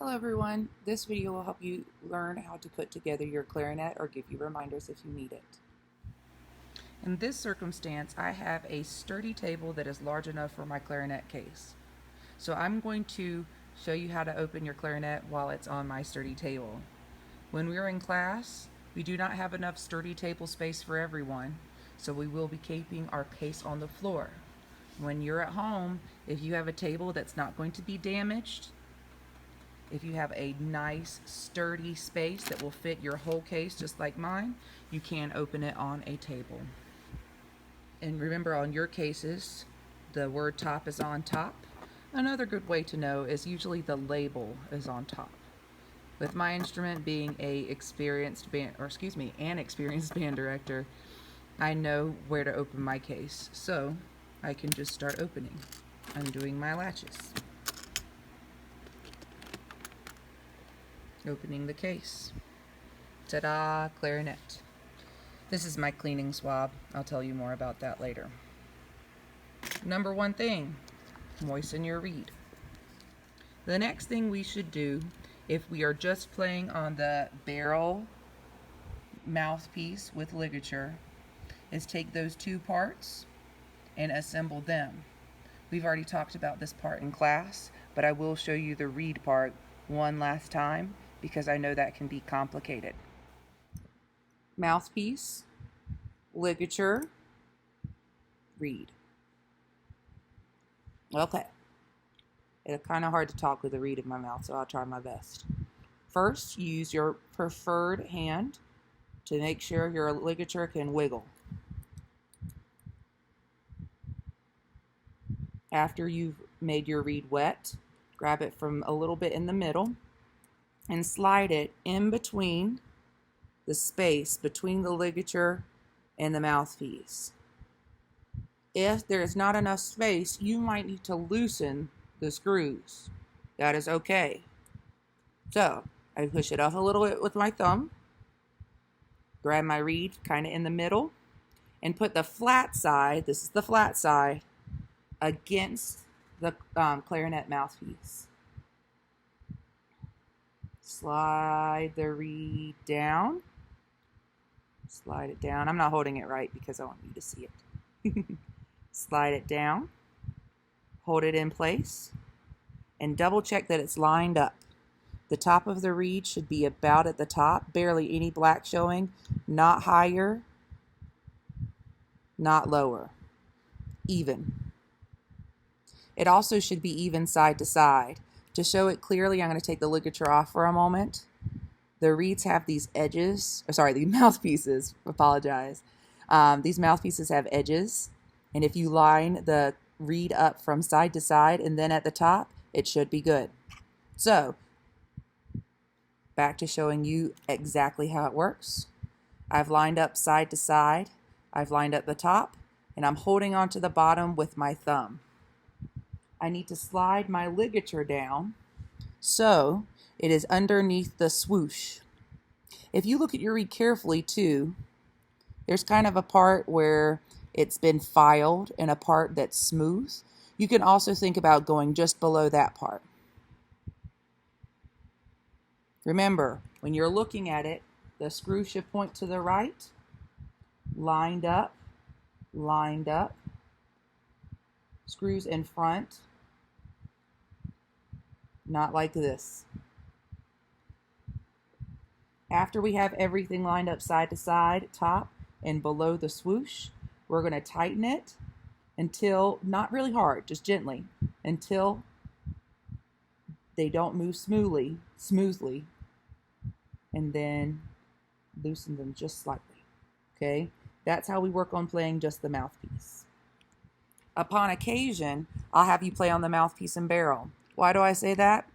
Hello everyone, this video will help you learn how to put together your clarinet or give you reminders if you need it. In this circumstance, I have a sturdy table that is large enough for my clarinet case. So I'm going to show you how to open your clarinet while it's on my sturdy table. When we're in class, we do not have enough sturdy table space for everyone, so we will be keeping our case on the floor. When you're at home, if you have a table that's not going to be damaged, if you have a nice sturdy space that will fit your whole case just like mine, you can open it on a table. And remember, on your cases, the word top is on top. Another good way to know is usually the label is on top. With my instrument being an experienced band director, I know where to open my case. So I can just start opening, undoing my latches, opening the case. Ta-da, clarinet. This is my cleaning swab. I'll tell you more about that later. Number one thing, moisten your reed. The next thing we should do, if we are just playing on the barrel mouthpiece with ligature, is take those two parts and assemble them. We've already talked about this part in class, but I will show you the reed part one last time because I know that can be complicated. Mouthpiece, ligature, reed. Okay. It's kind of hard to talk with a reed in my mouth, so I'll try my best. First, use your preferred hand to make sure your ligature can wiggle. After you've made your reed wet, grab it from a little bit in the middle and slide it in between the space between the ligature and the mouthpiece. If there is not enough space, you might need to loosen the screws. That is okay. So I push it off a little bit with my thumb, grab my reed kind of in the middle, and put the flat side, this is the flat side, against the clarinet mouthpiece. Slide the reed down. Slide it down. I'm not holding it right because I want you to see it. Slide it down. Hold it in place. And double check that it's lined up. The top of the reed should be about at the top. Barely any black showing. Not higher. Not lower. Even. It also should be even side to side. To show it clearly, I'm going to take the ligature off for a moment. The reeds have these edges, the mouthpieces, apologize. These mouthpieces have edges, and if you line the reed up from side to side and then at the top, it should be good. So, back to showing you exactly how it works. I've lined up side to side, I've lined up the top, and I'm holding onto the bottom with my thumb. I need to slide my ligature down so it is underneath the swoosh. If you look at your reed carefully too, there's kind of a part where it's been filed and a part that's smooth. You can also think about going just below that part. Remember, when you're looking at it, the screw should point to the right, lined up, screws in front, not like this. After we have everything lined up side to side, top and below the swoosh, we're going to tighten it until, not really hard, just gently, until they don't move smoothly, and then loosen them just slightly. Okay? That's how we work on playing just the mouthpiece. Upon occasion, I'll have you play on the mouthpiece and barrel. Why do I say that?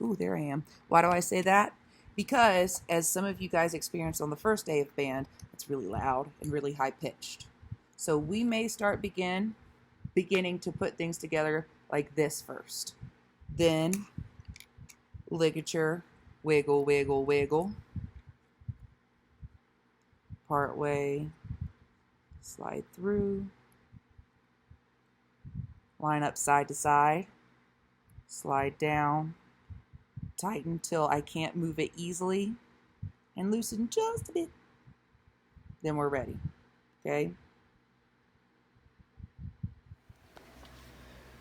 Ooh, there I am. Why do I say that? Because, as some of you guys experienced on the first day of band, it's really loud and really high-pitched. So we may start beginning to put things together like this first. Then, ligature, wiggle, wiggle, wiggle. Part way, slide through. Line up side to side. Slide down. tighten till I can't move it easily, and loosen just a bit. Then we're ready, okay?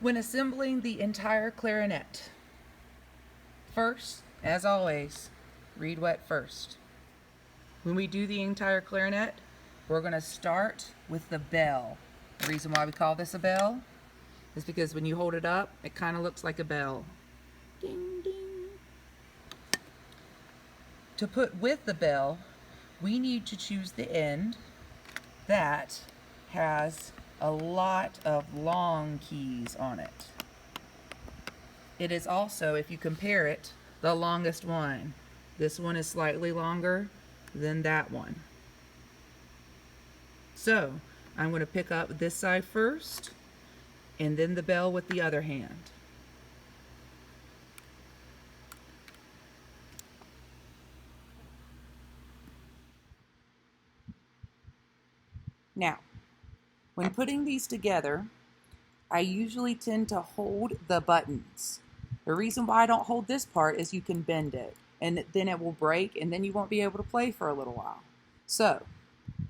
When assembling the entire clarinet, first, as always, read wet first. When we do the entire clarinet, we're going to start with the bell. The reason why we call this a bell is because when you hold it up, it kind of looks like a bell. Ding, ding. To put with the bell, we need to choose the end that has a lot of long keys on it. It is also, if you compare it, the longest one. This one is slightly longer than that one. So I'm going to pick up this side first and then the bell with the other hand. Now, when putting these together, I usually tend to hold the buttons. The reason why I don't hold this part is you can bend it, and then it will break, and then you won't be able to play for a little while. So,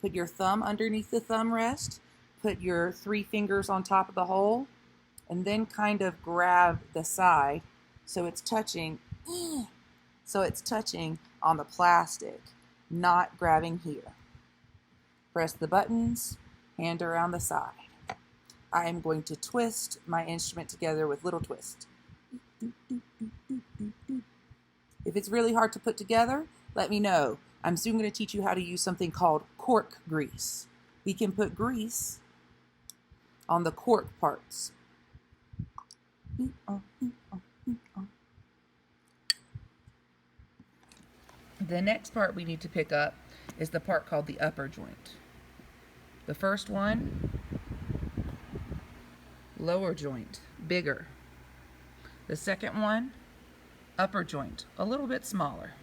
put your thumb underneath the thumb rest, put your 3 fingers on top of the hole, and then kind of grab the side so it's touching on the plastic, not grabbing here. Press the buttons, hand around the side. I am going to twist my instrument together with little twists. If it's really hard to put together, let me know. I'm soon going to teach you how to use something called cork grease. We can put grease on the cork parts. The next part we need to pick up is the part called the upper joint. The first one, lower joint, bigger. The second one, upper joint, a little bit smaller.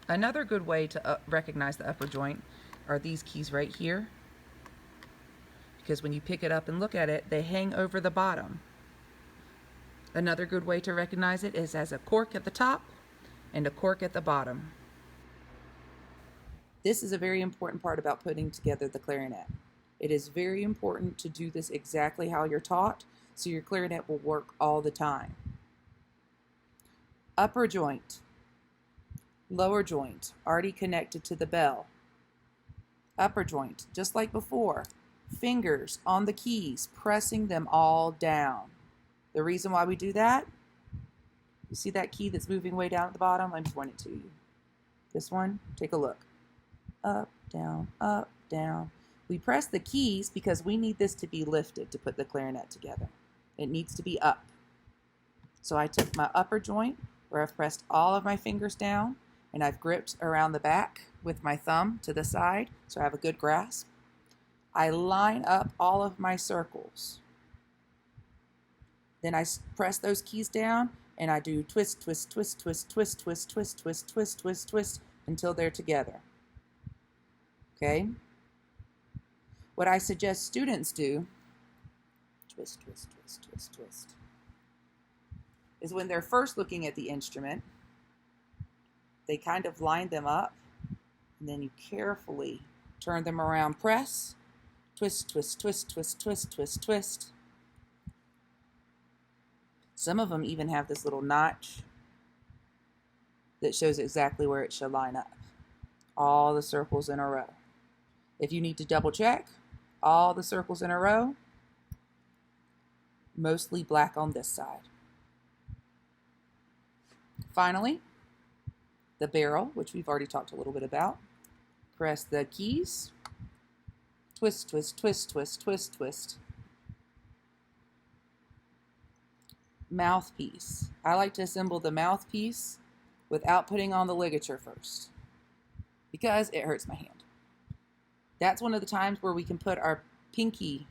Another good way to recognize the upper joint are these keys right here, because when you pick it up and look at it, they hang over the bottom. Another good way to recognize it is as a cork at the top and a cork at the bottom. This is a very important part about putting together the clarinet. It is very important to do this exactly how you're taught, so your clarinet will work all the time. Upper joint, lower joint, already connected to the bell. Upper joint, just like before, fingers on the keys, pressing them all down. The reason why we do that, you see that key that's moving way down at the bottom? Let me point it to you. This one, take a look. Up, down, up, down. We press the keys because we need this to be lifted to put the clarinet together. It needs to be up. So I took my upper joint where I've pressed all of my fingers down and I've gripped around the back with my thumb to the side so I have a good grasp. I line up all of my circles. Then I press those keys down and I do twist, twist, twist, twist, twist, twist, twist, twist, twist, twist, twist until they're together. Okay? What I suggest students do, twist, twist, twist, twist, twist, is when they're first looking at the instrument, they kind of line them up, and then you carefully turn them around, press, twist, twist, twist, twist, twist, twist, twist. Some of them even have this little notch that shows exactly where it should line up. All the circles in a row. If you need to double check, all the circles in a row, mostly black on this side. Finally, the barrel, which we've already talked a little bit about. Press the keys, twist, twist, twist, twist, twist, twist. Mouthpiece. I like to assemble the mouthpiece without putting on the ligature first because it hurts my hand. That's one of the times where we can put our pinky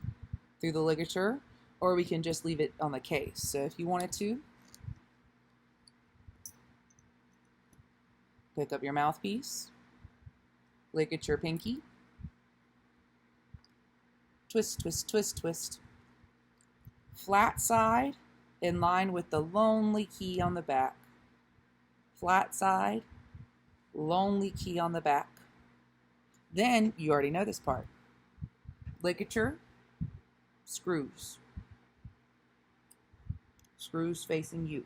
through the ligature, or we can just leave it on the case. So if you wanted to, pick up your mouthpiece, ligature pinky, twist, twist, twist, twist. Flat side in line with the lonely key on the back. Flat side, lonely key on the back. Then, you already know this part. Ligature, screws. Screws facing you.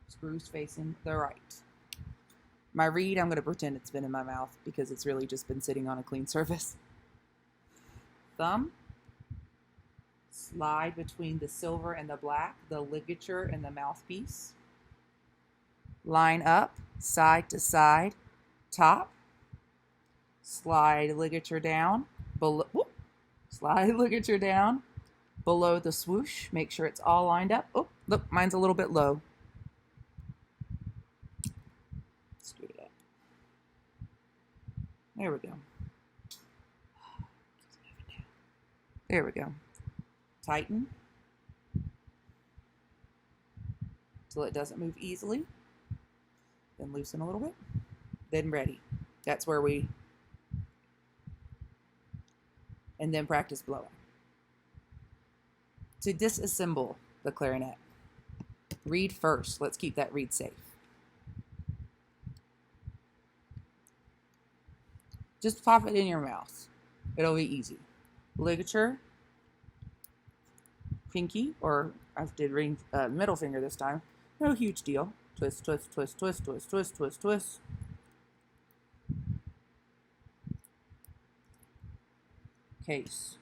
Screws facing the right. My reed, I'm going to pretend it's been in my mouth because it's really just been sitting on a clean surface. Thumb, slide between the silver and the black, the ligature and the mouthpiece. Line up, side to side, top. Slide ligature down, below, whoop, slide ligature down, below the swoosh. Make sure it's all lined up. Oh, look, mine's a little bit low. Screw it up. There we go. There we go. Tighten till it doesn't move easily. Then loosen a little bit. Then ready. That's where we... And then practice blowing. To disassemble the clarinet, reed first. Let's keep that reed safe. Just pop it in your mouth. It'll be easy. Ligature, pinky, or I did ring middle finger this time. No huge deal. Twist, twist, twist, twist, twist, twist, twist, twist. Case.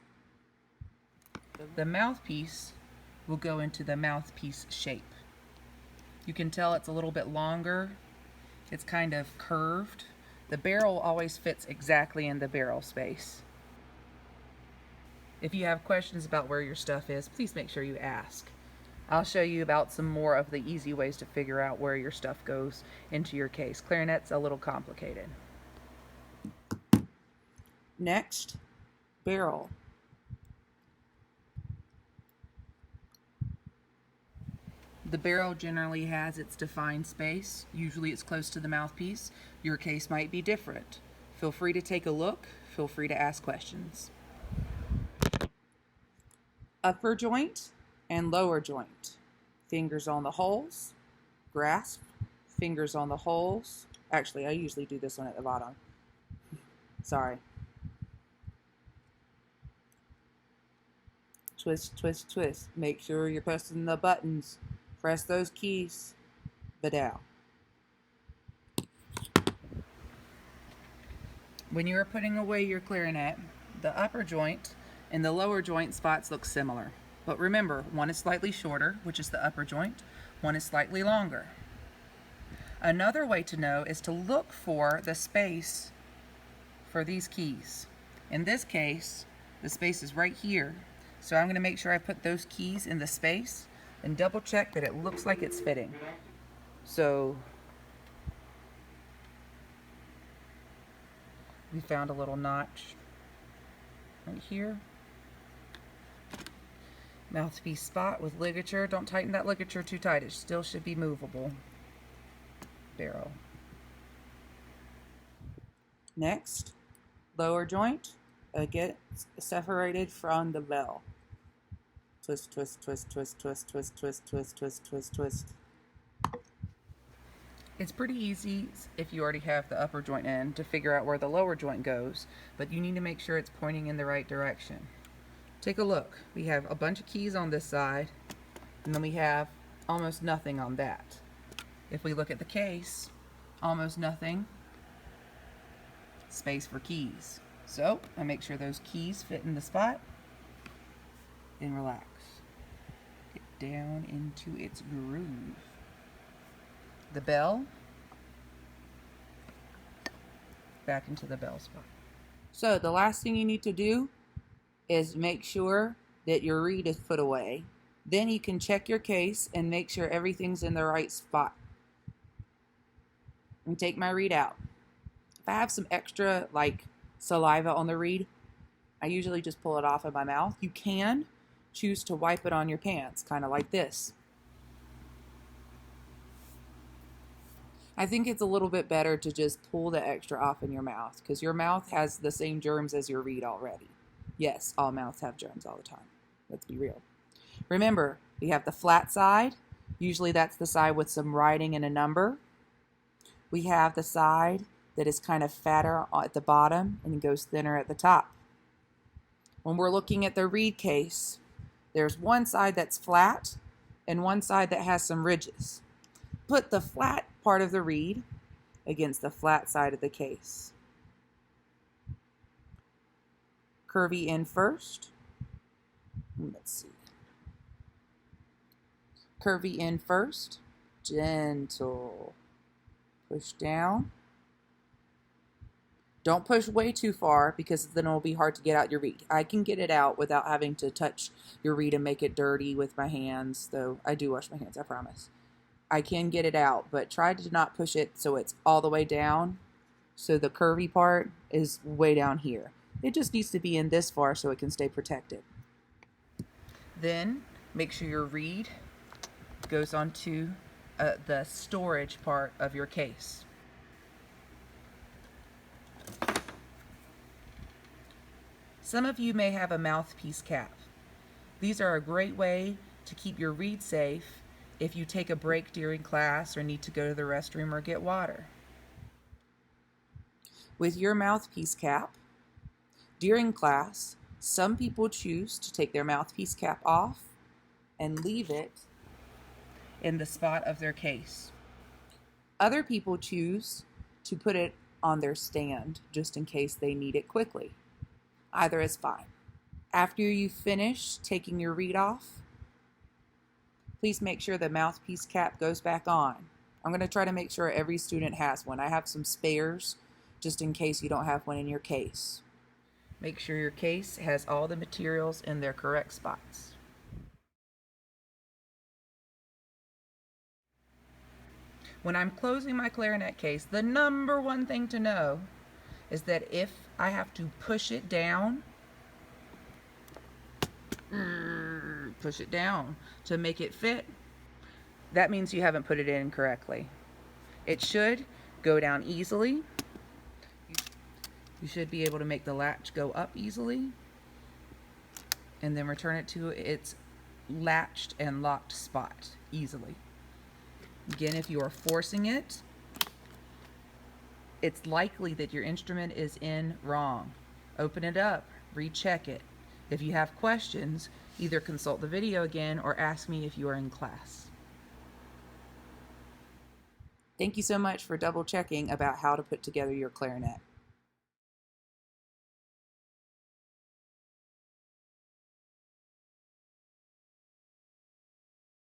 The mouthpiece will go into the mouthpiece shape. You can tell it's a little bit longer. It's kind of curved. The barrel always fits exactly in the barrel space. If you have questions about where your stuff is, please make sure you ask. I'll show you about some more of the easy ways to figure out where your stuff goes into your case. Clarinet's a little complicated. Next, barrel. The barrel generally has its defined space. Usually it's close to the mouthpiece. Your case might be different. Feel free to take a look. Feel free to ask questions. Upper joint and lower joint. Fingers on the holes. Grasp. Fingers on the holes. Actually, I usually do this one at the bottom. Sorry. Twist, twist, twist. Make sure you're pressing the buttons. Press those keys. Bedow. When you are putting away your clarinet, the upper joint and the lower joint spots look similar. But remember, one is slightly shorter, which is the upper joint. One is slightly longer. Another way to know is to look for the space for these keys. In this case, the space is right here. So I'm going to make sure I put those keys in the space and double check that it looks like it's fitting. So we found a little notch right here. Mouthpiece spot with ligature. Don't tighten that ligature too tight. It still should be movable. Barrel. Next, lower joint. Get separated from the bell. Twist, twist, twist, twist, twist, twist, twist, twist, twist, twist, twist. It's pretty easy if you already have the upper joint in to figure out where the lower joint goes, but you need to make sure it's pointing in the right direction. Take a look. We have a bunch of keys on this side, and then we have almost nothing on that. If we look at the case, almost nothing, space for keys. So I make sure those keys fit in the spot, and relax. Get down into its groove. The bell, back into the bell spot. So the last thing you need to do is make sure that your reed is put away. Then you can check your case and make sure everything's in the right spot. And take my reed out. If I have some extra like saliva on the reed, I usually just pull it off of my mouth. You can choose to wipe it on your pants, kind of like this. I think it's a little bit better to just pull the extra off in your mouth because your mouth has the same germs as your reed already. Yes, all mouths have germs all the time. Let's be real. Remember, we have the flat side. Usually that's the side with some writing and a number. We have the side that is kind of fatter at the bottom and goes thinner at the top. When we're looking at the reed case, there's one side that's flat and one side that has some ridges. Put the flat part of the reed against the flat side of the case. Curvy in first. Let's see. Curvy in first. Gentle. Push down. Don't push way too far because then it'll be hard to get out your reed. I can get it out without having to touch your reed and make it dirty with my hands, though I do wash my hands, I promise. I can get it out, but try to not push it so it's all the way down. So the curvy part is way down here. It just needs to be in this far so it can stay protected. Then make sure your reed goes onto the storage part of your case. Some of you may have a mouthpiece cap. These are a great way to keep your reed safe if you take a break during class or need to go to the restroom or get water. With your mouthpiece cap, during class, some people choose to take their mouthpiece cap off and leave it in the spot of their case. Other people choose to put it on their stand just in case they need it quickly. Either is fine. After you finish taking your reed off, please make sure the mouthpiece cap goes back on. I'm going to try to make sure every student has one. I have some spares just in case you don't have one in your case. Make sure your case has all the materials in their correct spots. When I'm closing my clarinet case, the number one thing to know is that if I have to push it down to make it fit, that means you haven't put it in correctly. It should go down easily. You should be able to make the latch go up easily and then return it to its latched and locked spot easily. Again, if you are forcing it, it's likely that your instrument is in wrong. Open it up, recheck it. If you have questions, either consult the video again or ask me if you are in class. Thank you so much for double checking about how to put together your clarinet.